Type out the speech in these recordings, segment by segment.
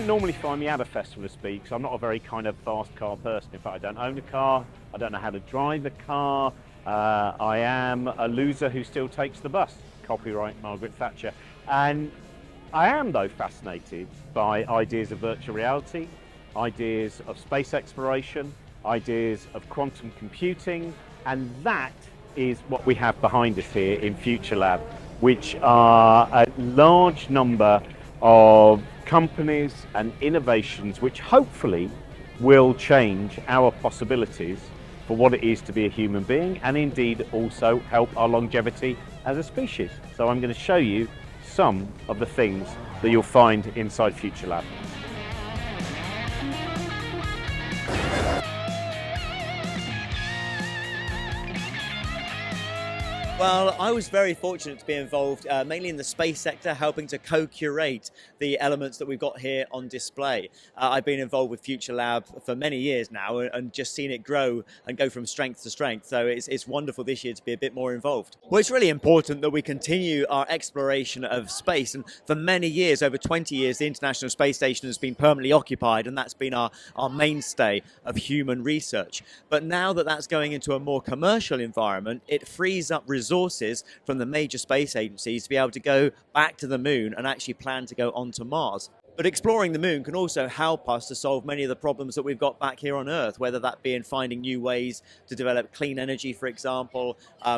wouldn't normally find me at a festival to speak, because I'm not a very kind of fast car person. In fact, I don't own a car, I don't know how to drive a car, I am a loser who still takes the bus. Copyright Margaret Thatcher. And I am, though, fascinated by ideas of virtual reality, ideas of space exploration, ideas of quantum computing, and that is what we have behind us here in Future Lab, which are a large number of companies and innovations which hopefully will change our possibilities for what it is to be a human being, and indeed also help our longevity as a species. So I'm going to show you some of the things that you'll find inside Future Lab. Well, I was very fortunate to be involved mainly in the space sector, helping to co-curate the elements that we've got here on display. I've been involved with Future Lab for many years now and just seen it grow and go from strength to strength. So it's wonderful this year to be a bit more involved. Well, it's really important that we continue our exploration of space. And for many years, over 20 years, the International Space Station has been permanently occupied, and that's been our mainstay of human research. But now that that's going into a more commercial environment, it frees up resources from the major space agencies to be able to go back to the moon and actually plan to go onto Mars. But exploring the moon can also help us to solve many of the problems that we've got back here on Earth, whether that be in finding new ways to develop clean energy, for example,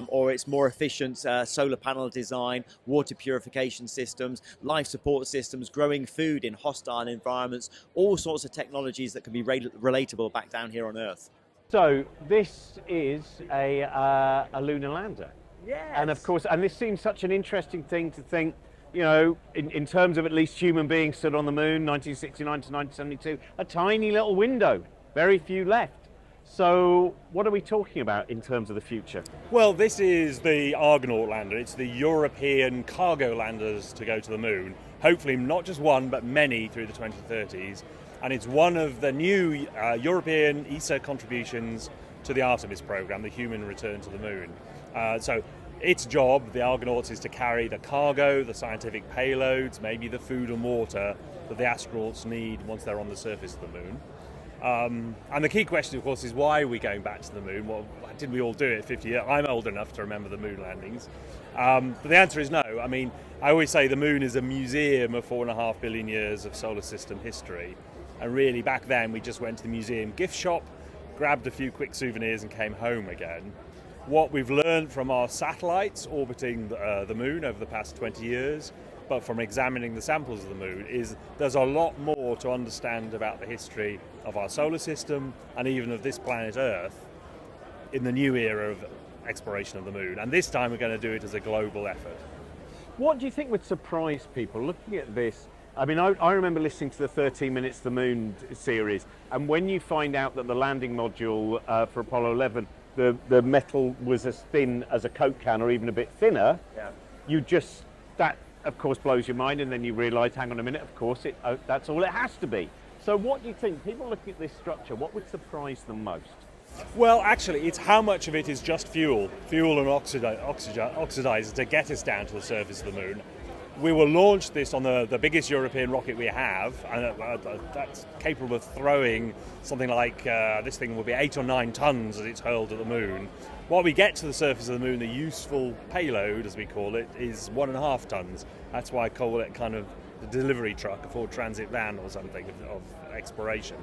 or its more efficient solar panel design, water purification systems, life support systems, growing food in hostile environments, all sorts of technologies that can be relatable back down here on Earth. So this is a lunar lander. Yes. And of course, and this seems such an interesting thing to think, you know, in terms of at least human beings stood on the moon, 1969 to 1972, a tiny little window, very few left. So what are we talking about in terms of the future? Well, this is the Argonaut lander. It's the European cargo landers to go to the moon. Hopefully not just one, but many through the 2030s. And it's one of the new European ESA contributions to the Artemis program, the human return to the moon. So its job, the Argonauts, is to carry the cargo, the scientific payloads, maybe the food and water that the astronauts need once they're on the surface of the moon. And the key question, of course, is why are we going back to the moon? Well, did we all do it 50 years? I'm old enough to remember the moon landings. But the answer is no. I mean, I always say the moon is a museum of 4.5 billion years of solar system history. And really, back then, we just went to the museum gift shop, grabbed a few quick souvenirs and came home again. What we've learned from our satellites orbiting the moon over the past 20 years, but from examining the samples of the moon, is there's a lot more to understand about the history of our solar system and even of this planet Earth in the new era of exploration of the moon. And this time we're going to do it as a global effort. What do you think would surprise people looking at this? I mean, I remember listening to the 13 Minutes to the Moon series, and when you find out that the landing module for Apollo 11, the metal was as thin as a Coke can or even a bit thinner, that of course blows your mind, and then you realise, hang on a minute, of course that's all it has to be. So what do you think, people looking at this structure, what would surprise them most? Well, actually, it's how much of it is just fuel and oxidizer to get us down to the surface of the moon. We will launch this on the biggest European rocket we have, and that's capable of throwing something like, this thing will be 8 or 9 tons as it's hurled at the moon. While we get to the surface of the moon, the useful payload, as we call it, is 1.5 tons. That's why I call it kind of the delivery truck, a Ford Transit van or something of exploration.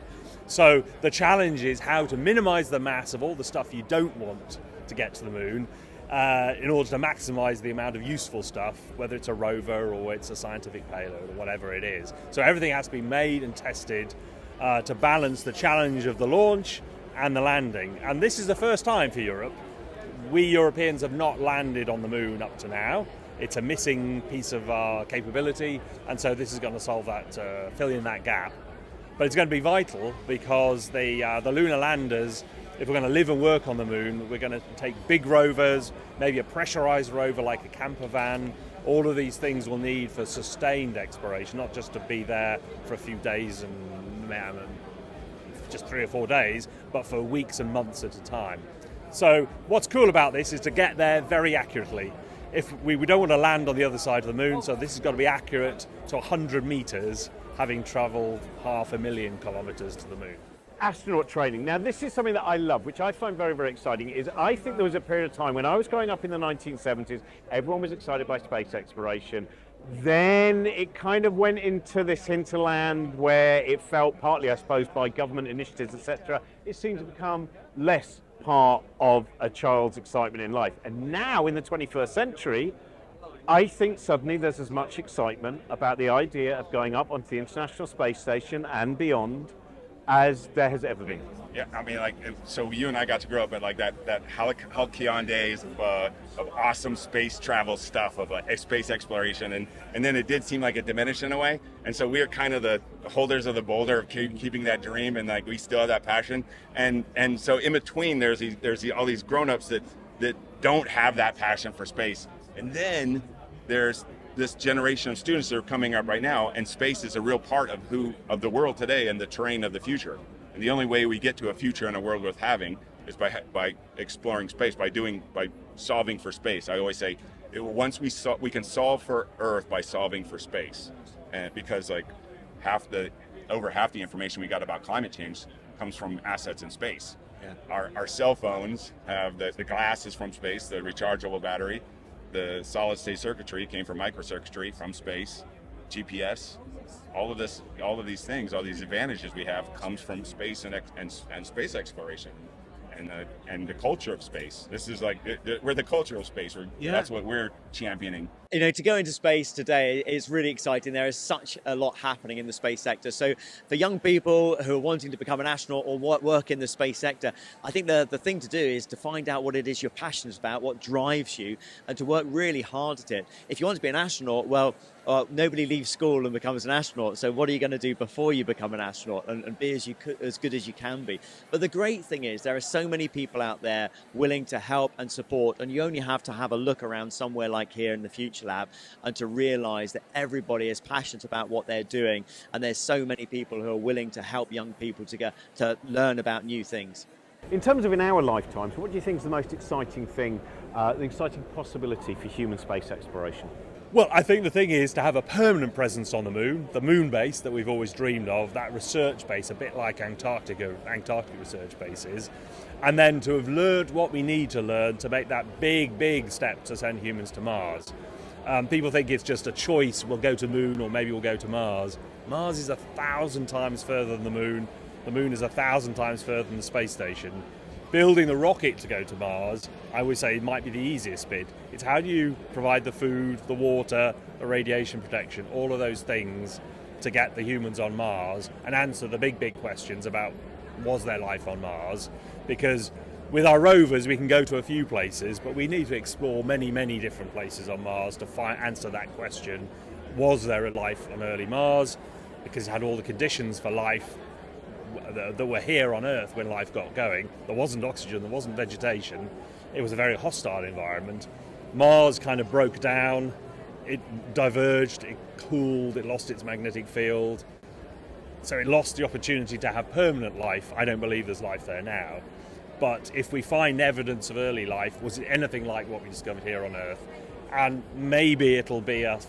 So the challenge is how to minimize the mass of all the stuff you don't want to get to the moon, in order to maximize the amount of useful stuff, whether it's a rover or it's a scientific payload or whatever it is. So everything has to be made and tested to balance the challenge of the launch and the landing. And this is the first time for Europe. We Europeans have not landed on the moon up to now. It's a missing piece of our capability, and so this is going to solve that, fill in that gap. But it's going to be vital because the lunar landers, if we're going to live and work on the moon, we're going to take big rovers, maybe a pressurized rover like a camper van. All of these things we'll need for sustained exploration, not just to be there for a few days and just 3 or 4 days, but for weeks and months at a time. So what's cool about this is to get there very accurately. If we don't want to land on the other side of the moon, so this has got to be accurate to 100 meters, having traveled 500,000 kilometers to the moon. Astronaut training. Now, this is something that I love, which I find very, very exciting, is I think there was a period of time when I was growing up in the 1970s, everyone was excited by space exploration. Then it kind of went into this hinterland where it felt, partly I suppose by government initiatives, etc., it seemed to become less part of a child's excitement in life. And now in the 21st century, I think suddenly there's as much excitement about the idea of going up onto the International Space Station and beyond as there has ever been. Yeah, I mean, like, so you and I got to grow up at like that halcyon days of awesome space travel stuff, of space exploration, and then it did seem like it diminished in a way, and so we are kind of the holders of the boulder of keeping that dream, and like we still have that passion, and so in between there's all these grown-ups that don't have that passion for space, and then there's this generation of students that are coming up right now, and space is a real part of the world today and the terrain of the future. And the only way we get to a future and a world worth having is by exploring space, by solving for space. I always say, we can solve for Earth by solving for space, and because like over half the information we got about climate change comes from assets in space. Yeah. Our cell phones have the glass is from space, the rechargeable battery. The solid-state circuitry came from microcircuitry from space, GPS, all of these things, all these advantages we have comes from space and space exploration, and the culture of space. This is like we're the culture of space. That's what we're championing. You know, to go into space today is really exciting. There is such a lot happening in the space sector. So for young people who are wanting to become an astronaut or work in the space sector, I think the thing to do is to find out what it is you're passionate about, what drives you, and to work really hard at it. If you want to be an astronaut, well, nobody leaves school and becomes an astronaut. So what are you going to do before you become an astronaut and be as good as you can be? But the great thing is there are so many people out there willing to help and support, and you only have to have a look around somewhere like here in the Future Lab and to realize that everybody is passionate about what they're doing, and there's so many people who are willing to help young people to learn about new things. In terms of in our lifetimes, what do you think is the most exciting thing, the exciting possibility for human space exploration? Well, I think the thing is to have a permanent presence on the moon base that we've always dreamed of, that research base, a bit like Antarctic research base is, and then to have learned what we need to learn to make that big step to send humans to Mars. People think it's just a choice, we'll go to moon or maybe we'll go to Mars. Mars is 1,000 times further than the moon is 1,000 times further than the space station. Building the rocket to go to Mars, I would say, might be the easiest bit. It's how do you provide the food, the water, the radiation protection, all of those things to get the humans on Mars and answer the big questions about was there life on Mars? Because with our rovers we can go to a few places, but we need to explore many different places on Mars to answer that question. Was there a life on early Mars? Because it had all the conditions for life that were here on Earth when life got going. There wasn't oxygen, there wasn't vegetation. It was a very hostile environment. Mars kind of broke down, it diverged, it cooled, it lost its magnetic field. So it lost the opportunity to have permanent life. I don't believe there's life there now. But if we find evidence of early life, was it anything like what we discovered here on Earth? And maybe it'll be a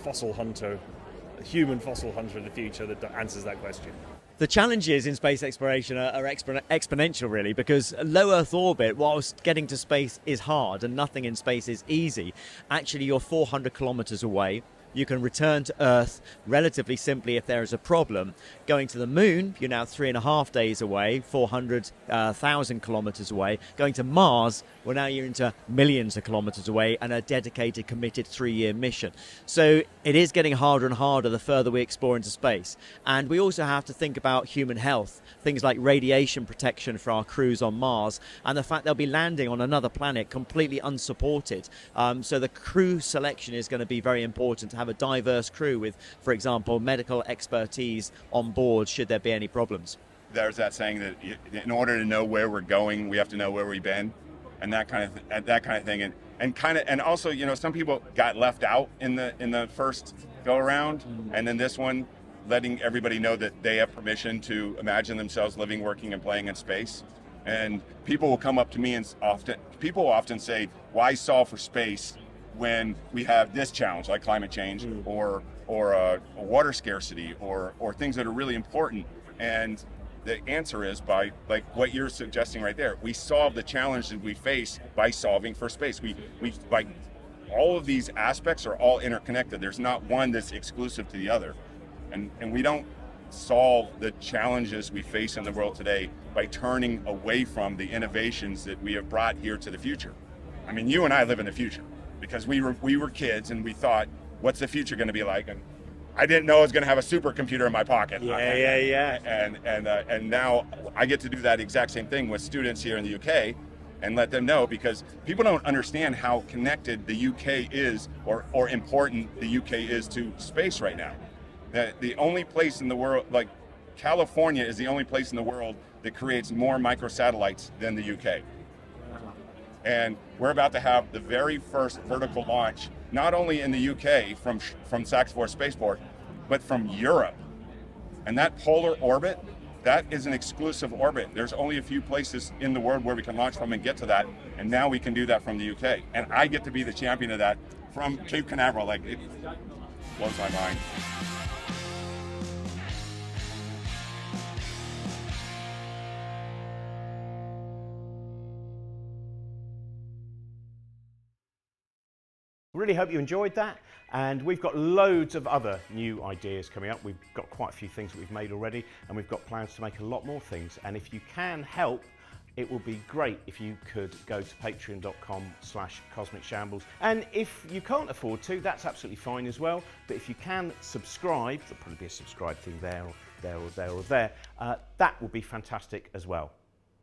human fossil hunter in the future that answers that question. The challenges in space exploration are exponential, really, because low Earth orbit, whilst getting to space is hard and nothing in space is easy, actually you're 400 kilometers away. You can return to Earth relatively simply if there is a problem. Going to the moon, you're now 3.5 days away, 400,000 kilometers away. Going to Mars, well, now you're into millions of kilometers away and a dedicated, committed 3-year mission. So it is getting harder and harder the further we explore into space. And we also have to think about human health, things like radiation protection for our crews on Mars, and the fact they'll be landing on another planet completely unsupported. So the crew selection is going to be very important, to have a diverse crew with, for example, medical expertise on board should there be any problems. There's that saying that in order to know where we're going, we have to know where we've been, and that kind of thing, and also, you know, some people got left out in the first go around, and then this one, letting everybody know that they have permission to imagine themselves living, working, and playing in space. And people will come up to me and people will often say, "Why solve for space when we have this challenge like climate change or water scarcity or things that are really important. And the answer is by like what you're suggesting right there. We solve the challenges we face by solving for space. We like all of these aspects are all interconnected. There's not one that's exclusive to the other. And we don't solve the challenges we face in the world today by turning away from the innovations that we have brought here to the future. I mean, you and I live in the future because we were kids and we thought, what's the future going to be like? And I didn't know I was going to have a supercomputer in my pocket. Yeah. And now I get to do that exact same thing with students here in the UK and let them know, because people don't understand how connected the UK is or important the UK is to space right now. The only place in the world, like California is the only place in the world that creates more microsatellites than the UK. And we're about to have the very first vertical launch, not only in the UK from Saxford Spaceport, but from Europe. And that polar orbit, that is an exclusive orbit. There's only a few places in the world where we can launch from and get to that. And now we can do that from the UK. And I get to be the champion of that from Cape Canaveral. Like, it blows my mind. Really hope you enjoyed that, and we've got loads of other new ideas coming up. We've got quite a few things that we've made already, and we've got plans to make a lot more things. And if you can help, it will be great if you could go to patreon.com/Cosmic Shambles. And if you can't afford to, that's absolutely fine as well. But if you can subscribe, there'll probably be a subscribe thing there, or there, or there, or there. That will be fantastic as well.